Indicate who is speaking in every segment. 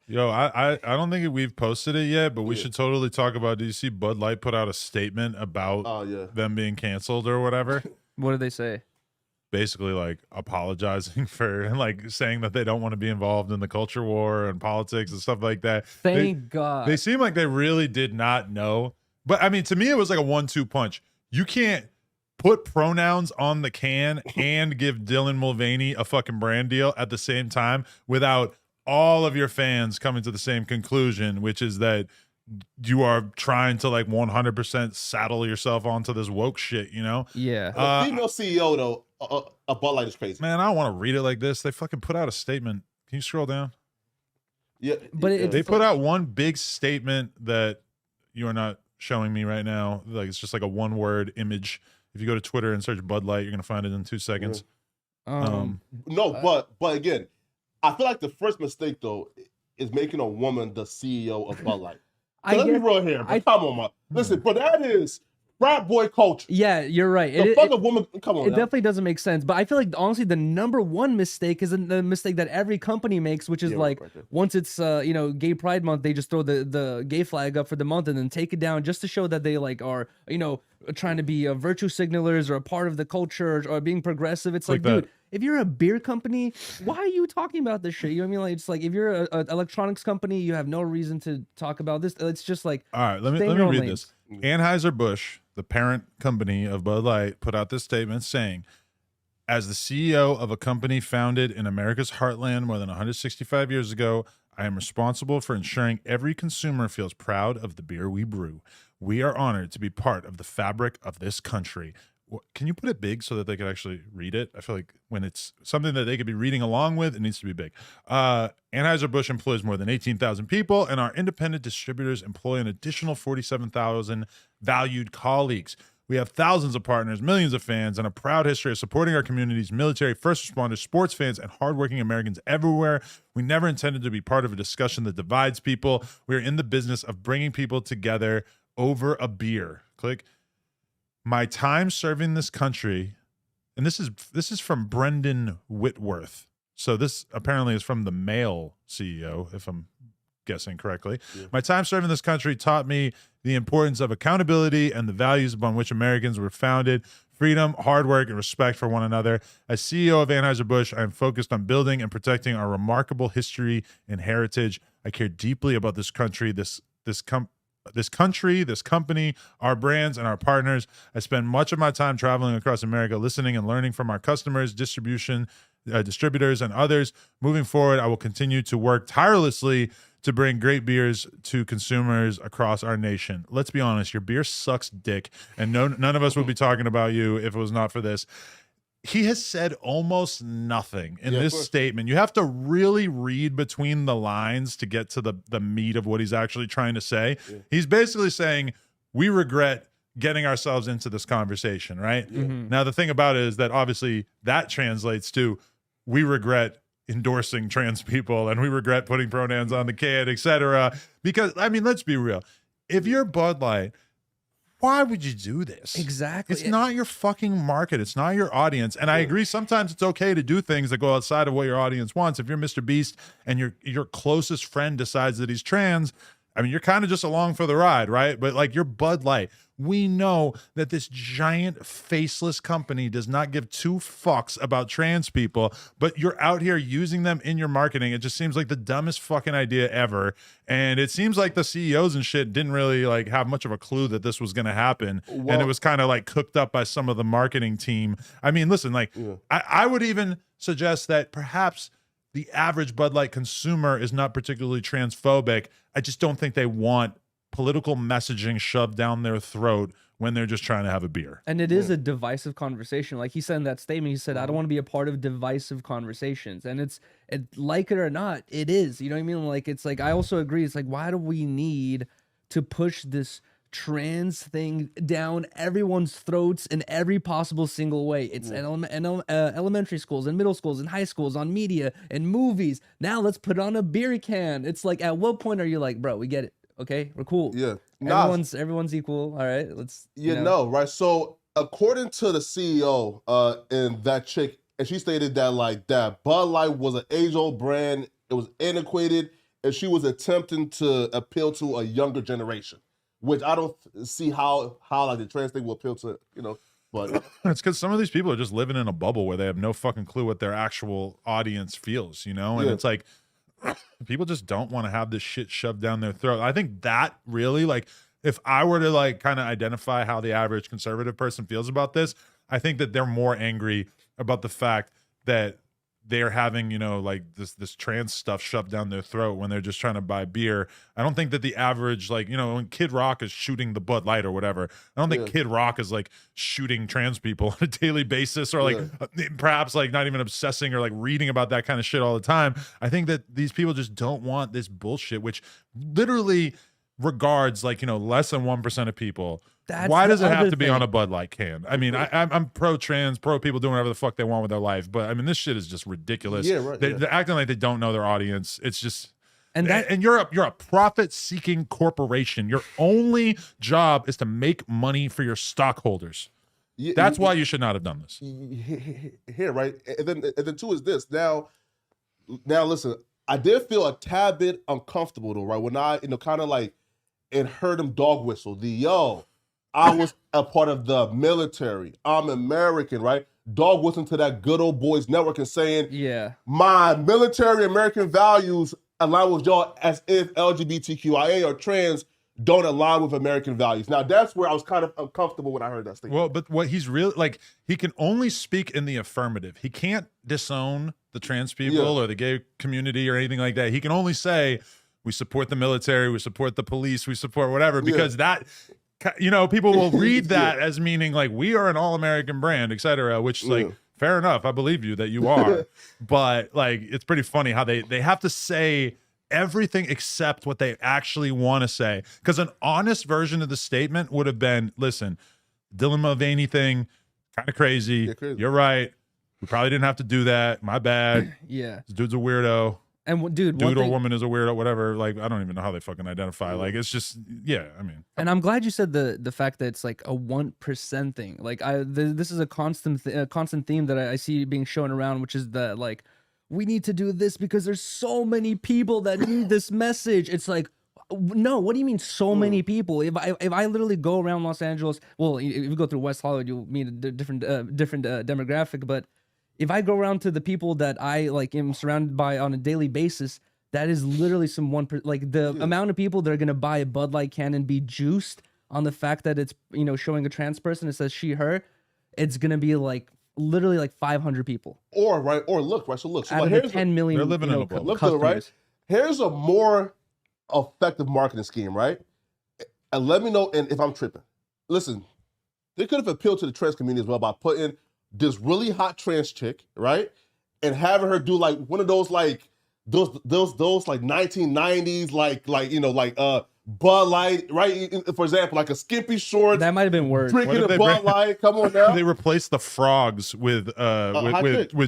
Speaker 1: Yo, I don't think we've posted it yet, but we should totally talk about. Did you see Bud Light put out a statement about them being canceled or whatever?
Speaker 2: What did they say?
Speaker 1: Basically, like apologizing for like saying that they don't want to be involved in the culture war and politics and stuff like that.
Speaker 2: Thank God.
Speaker 1: They seem like they really did not know. But I mean, to me, it was like a 1-2 punch. You can't put pronouns on the can and give Dylan Mulvaney a fucking brand deal at the same time without all of your fans coming to the same conclusion, which is that you are trying to like 100% saddle yourself onto this woke shit, you know?
Speaker 2: Yeah.
Speaker 3: The female CEO though, a Bud Light is crazy.
Speaker 1: Man, I don't want to read it like this. They fucking put out a statement. Can you scroll down?
Speaker 3: Yeah,
Speaker 2: but
Speaker 1: they put out one big statement that you are not showing me right now. Like it's just like a one-word image. If you go to Twitter and search Bud Light, you're gonna find it in 2 seconds.
Speaker 3: No, but again, I feel like the first mistake though is making a woman the CEO of Bud Light. Let me roll here. Come on, man. Listen, but that is frat boy culture.
Speaker 2: Yeah, you're right.
Speaker 3: The fuck a woman. Come on.
Speaker 2: It definitely doesn't make sense. But I feel like honestly, the #1 mistake is the mistake that every company makes, which is like once it's Gay Pride Month, they just throw the gay flag up for the month and then take it down just to show that they like are trying to be virtue signalers or a part of the culture or being progressive. It's like dude, if you're a beer company, why are you talking about this shit? You know what I mean? Like, it's like if you're an electronics company, you have no reason to talk about this. It's just like,
Speaker 1: all right, let me read this. Anheuser-Busch, the parent company of Bud Light, put out this statement saying, as the CEO of a company founded in America's heartland more than 165 years ago, I am responsible for ensuring every consumer feels proud of the beer we brew. We are honored to be part of the fabric of this country. Can you put it big so that they could actually read it? I feel like when it's something that they could be reading along with, it needs to be big. Anheuser-Busch employs more than 18,000 people, and our independent distributors employ an additional 47,000 valued colleagues. We have thousands of partners, millions of fans, and a proud history of supporting our communities, military, first responders, sports fans, and hardworking Americans everywhere. We never intended to be part of a discussion that divides people. We are in the business of bringing people together over a beer. Click. My time serving this country, and this is from Brendan Whitworth. So this apparently is from the male CEO, if I'm guessing correctly. Yeah. My time serving this country taught me the importance of accountability and the values upon which Americans were founded: freedom, hard work, and respect for one another. As CEO of Anheuser-Busch, I am focused on building and protecting our remarkable history and heritage. I care deeply about this country, this company, our brands, and our partners. I spend much of my time traveling across America, listening and learning from our customers, distributors, and others. Moving forward, I will continue to work tirelessly to bring great beers to consumers across our nation. Let's be honest, your beer sucks dick, and none of us would be talking about you if it was not for this. He has said almost nothing in this statement. You have to really read between the lines to get to the meat of what he's actually trying to say. Yeah. He's basically saying, we regret getting ourselves into this conversation, right? Yeah. Now, the thing about it is that obviously that translates to, we regret endorsing trans people and we regret putting pronouns on the can, etc. Because, I mean, let's be real. If you're Bud Light, why would you do this?
Speaker 2: Exactly.
Speaker 1: It's not your fucking market. It's not your audience. And I agree, sometimes it's okay to do things that go outside of what your audience wants. If you're Mr. Beast and your closest friend decides that he's trans, I mean, you're kind of just along for the ride, right? But like, you're Bud Light. We know that this giant faceless company does not give two fucks about trans people, but you're out here using them in your marketing. It just seems like the dumbest fucking idea ever. And it seems like the CEOs and shit didn't really like have much of a clue that this was going to happen. Well, and it was kind of like cooked up by some of the marketing team. I mean, listen, like I would even suggest that perhaps the average Bud Light consumer is not particularly transphobic. I just don't think they want political messaging shoved down their throat when they're just trying to have a beer.
Speaker 2: And it is a divisive conversation. Like he said in that statement, he said, I don't want to be a part of divisive conversations. And like it or not, it is. You know what I mean? Like, it's like, I also agree. It's like, why do we need to push this trans thing down everyone's throats in every possible single way? It's elementary schools and middle schools and high schools, on media and movies. Now let's put on a beer can. It's like, at what point are you like, bro, we get it. Okay, we're cool.
Speaker 3: Yeah.
Speaker 2: Everyone's equal. All right. Let's
Speaker 3: right. So according to the CEO and that chick, and she stated that like that Bud Light was an age-old brand, it was antiquated, and she was attempting to appeal to a younger generation, which I don't see how like the trans thing will appeal to, but
Speaker 1: it's because some of these people are just living in a bubble where they have no fucking clue what their actual audience feels, and it's like people just don't want to have this shit shoved down their throat. I think that really, like, if I were to like kind of identify how the average conservative person feels about this, I think that they're more angry about the fact that they're having, like this trans stuff shoved down their throat when they're just trying to buy beer. I don't think that the average, like, when Kid Rock is shooting the Bud Light or whatever, I don't think Kid Rock is like shooting trans people on a daily basis, or like perhaps like not even obsessing or like reading about that kind of shit all the time. I think that these people just don't want this bullshit, which literally regards like, less than 1% of people. Why does it have to be on a Bud Light can? I mean, I'm pro-trans, pro-people doing whatever the fuck they want with their life, but I mean, this shit is just ridiculous.
Speaker 3: Yeah, right.
Speaker 1: They're acting like they don't know their audience. It's just, and you're a profit-seeking corporation. Your only job is to make money for your stockholders. That's why you should not have done this.
Speaker 3: Here, right? And then two is this. Now, listen, I did feel a tad bit uncomfortable though, right? When I, kind of like, and heard him dog whistle, I was a part of the military. I'm American, right? Dog whistling to that good old boys network and saying, my military American values align with y'all, as if LGBTQIA or trans don't align with American values. Now, that's where I was kind of uncomfortable when I heard that statement.
Speaker 1: Well, but what he's really, like, he can only speak in the affirmative. He can't disown the trans people or the gay community or anything like that. He can only say, we support the military, we support the police, we support whatever, because that... people will read that as meaning like we are an all-American brand, etc., which like fair enough. I believe you that you are. But like, it's pretty funny how they have to say everything except what they actually want to say. Because an honest version of the statement would have been, listen, Dylan Mulvaney thing, kind of crazy.
Speaker 3: Yeah, crazy.
Speaker 1: You're right. We probably didn't have to do that. My bad.
Speaker 2: Yeah.
Speaker 1: This dude's a weirdo.
Speaker 2: And dude
Speaker 1: or woman is a weirdo, whatever. Like, I don't even know how they fucking identify. Like, it's just, I mean.
Speaker 2: And I'm glad you said the fact that it's like a 1% thing. Like, this is a constant theme that I see being shown around, which is that like, we need to do this because there's so many people that need this message. It's like, no, what do you mean so many people? If I literally go around Los Angeles, well, if you go through West Hollywood, you'll meet a different demographic, but if I go around to the people that I like am surrounded by on a daily basis, that is literally some amount of people that are gonna buy a Bud Light can and be juiced on the fact that it's showing a trans person. It says she, her. It's gonna be like literally like 500 people.
Speaker 3: So look. So
Speaker 2: out
Speaker 3: like,
Speaker 2: of the 10 million.
Speaker 1: They're living in a bubble.
Speaker 3: Look, right? Here's a more effective marketing scheme, right? And let me know if I'm tripping. Listen, they could have appealed to the trans community as well by putting this really hot trans chick, right, and having her do like one of those like those like 1990s like Bud Light, right? For example, like a skimpy shorts.
Speaker 2: That might have been worse.
Speaker 3: Drinking a Bud Light. Come on now.
Speaker 1: They replaced the frogs with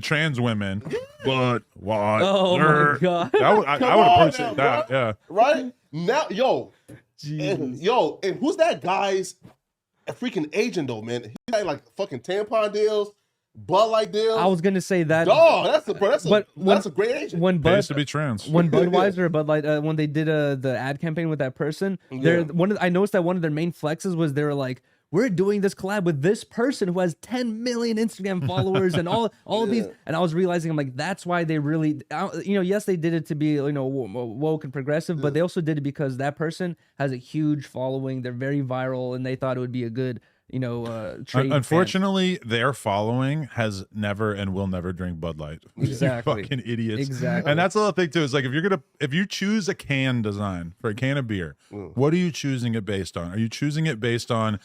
Speaker 1: trans women. But why?
Speaker 2: Oh my god!
Speaker 1: I would appreciate that.
Speaker 3: Bro.
Speaker 1: Yeah.
Speaker 3: Right now, and who's that guy's a freaking agent though, man? He had like fucking tampon deals, Bud Light deals.
Speaker 2: I was gonna say that.
Speaker 3: Oh, that's a great agent.
Speaker 2: When
Speaker 1: They used to be trans.
Speaker 2: When Budweiser or Bud Light, when they did the ad campaign with that person, I noticed that one of their main flexes was they were like, we're doing this collab with this person who has 10 million Instagram followers and all of these. And I was realizing, I'm like, that's why they really, yes, they did it to be, woke and progressive, but they also did it because that person has a huge following. They're very viral and they thought it would be a good, trade.
Speaker 1: Unfortunately, their following has never and will never drink Bud Light.
Speaker 2: Exactly.
Speaker 1: Fucking idiots.
Speaker 2: Exactly.
Speaker 1: And that's the other thing too. Is like if you choose a can design for a can of beer, what are you choosing it based on? Are you choosing it based on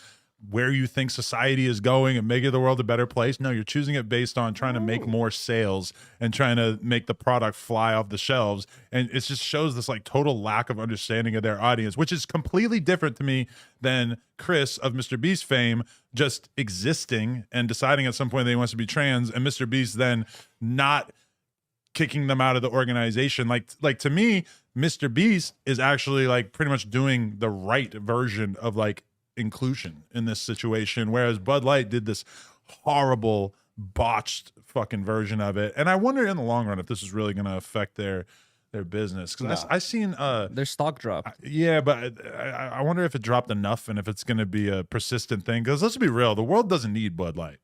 Speaker 1: where you think society is going and making the world a better place? No, you're choosing it based on trying to make more sales and trying to make the product fly off the shelves. And it just shows this like total lack of understanding of their audience, which is completely different to me than Chris of Mr. Beast fame just existing and deciding at some point that he wants to be trans, and Mr. Beast then not kicking them out of the organization. Like to me, Mr. Beast is actually like pretty much doing the right version of like inclusion in this situation, whereas Bud Light did this horrible botched fucking version of it. And I wonder in the long run if this is really going to affect their their business. Because I seen
Speaker 2: their stock dropped.
Speaker 1: Yeah, but I wonder if it dropped enough and if it's going to be a persistent thing. Because let's be real, the world doesn't need Bud Light.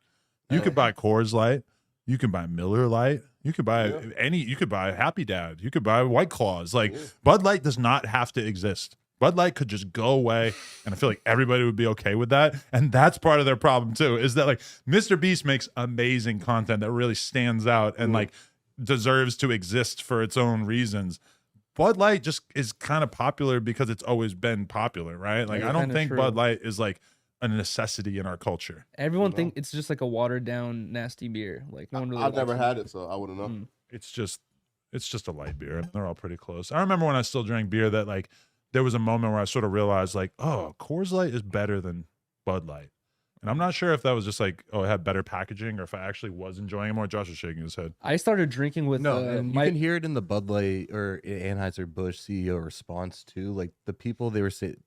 Speaker 1: You could buy Coors Light, you can buy Miller Light, you could buy you could buy Happy Dad, you could buy White Claws. Like Bud Light does not have to exist. Bud Light could just go away, and I feel like everybody would be okay with that. And that's part of their problem too, is that like Mr. Beast makes amazing content that really stands out and like deserves to exist for its own reasons. Bud Light just is kind of popular because it's always been popular, right? Like I don't think Bud Light is like a necessity in our culture.
Speaker 2: Everyone think it's just like a watered down nasty beer. Like no one really.
Speaker 3: I've never had it, so I wouldn't know.
Speaker 1: It's just a light beer. They're all pretty close. I remember when I still drank beer that like there was a moment where I sort of realized like, oh, Coors Light is better than Bud Light. And I'm not sure if that was just like, oh, it had better packaging or if I actually was enjoying it more. Josh is shaking his head.
Speaker 2: I started drinking with
Speaker 4: you can hear it in the Bud Light or Anheuser-Busch CEO response too. Like the people they were saying,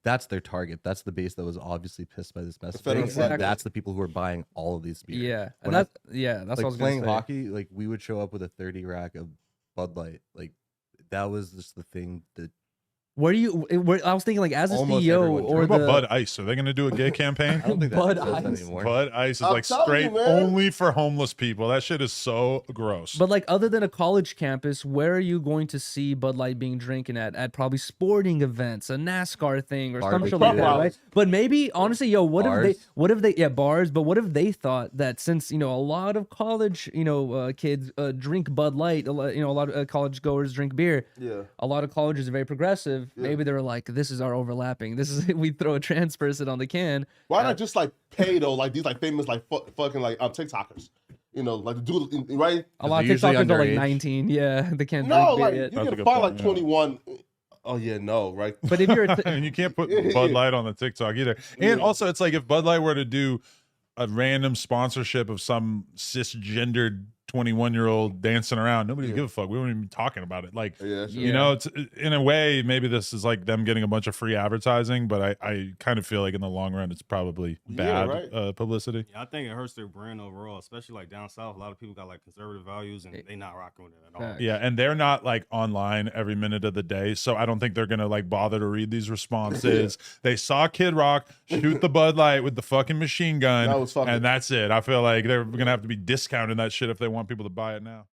Speaker 4: that's their target. That's the base that was obviously pissed by this message.
Speaker 2: Exactly.
Speaker 4: That's the people who are buying all of these beers.
Speaker 2: Yeah, and that's
Speaker 4: like
Speaker 2: what I was
Speaker 4: playing
Speaker 2: gonna say.
Speaker 4: hockey. Like we would show up with a 30 rack of Bud Light. Like that was just the thing that.
Speaker 2: Where do you? I was thinking like as a
Speaker 4: Almost
Speaker 2: CEO
Speaker 4: everyone.
Speaker 2: or
Speaker 1: What about Bud Ice? Are they going to do a gay campaign?
Speaker 4: I don't think
Speaker 2: Bud
Speaker 4: that
Speaker 2: Ice.
Speaker 4: anymore.
Speaker 1: Bud Ice is
Speaker 3: I'm
Speaker 1: like
Speaker 3: telling
Speaker 1: straight
Speaker 3: you, man.
Speaker 1: only for homeless people. That shit is so gross.
Speaker 2: But like other than a college campus, where are you going to see Bud Light being drinking at? At probably sporting events, a NASCAR thing, or some shit like that, right? But maybe honestly, what if they bars? But what if they thought that since a lot of college kids drink Bud Light, a lot of college goers drink beer.
Speaker 3: Yeah.
Speaker 2: A lot of colleges are very progressive.
Speaker 3: Yeah.
Speaker 2: Maybe they were like, this is our overlapping. This is we throw a trans person on the can.
Speaker 3: Why not just like pay though, like these like famous like fucking like TikTokers, like the dude, right?
Speaker 2: A lot of
Speaker 4: They're usually
Speaker 2: TikTokers are like
Speaker 4: underage.
Speaker 2: 19. Yeah, they can't
Speaker 3: No,
Speaker 2: drink
Speaker 3: like
Speaker 2: beer
Speaker 3: you
Speaker 2: yet.
Speaker 3: can find like 21. Oh yeah, no, right?
Speaker 2: But if you're
Speaker 1: And you can't put Bud Light on the TikTok either. And also, it's like if Bud Light were to do a random sponsorship of some cisgendered 21-year-old dancing around, nobody would give a fuck. We weren't even talking about it. Like,
Speaker 3: Yeah, sure.
Speaker 1: you know, it's in a way, maybe this is like them getting a bunch of free advertising, but I kind of feel like in the long run, it's probably bad publicity.
Speaker 5: Yeah, I think it hurts their brand overall, especially like down south. A lot of people got like conservative values and they not rocking with it at all.
Speaker 1: Yeah, and they're not like online every minute of the day, so I don't think they're gonna like bother to read these responses. They saw Kid Rock shoot the Bud Light with the fucking machine gun,
Speaker 3: That was fucking-
Speaker 1: and that's it. I feel like they're gonna have to be discounting that shit if they want people to buy it now.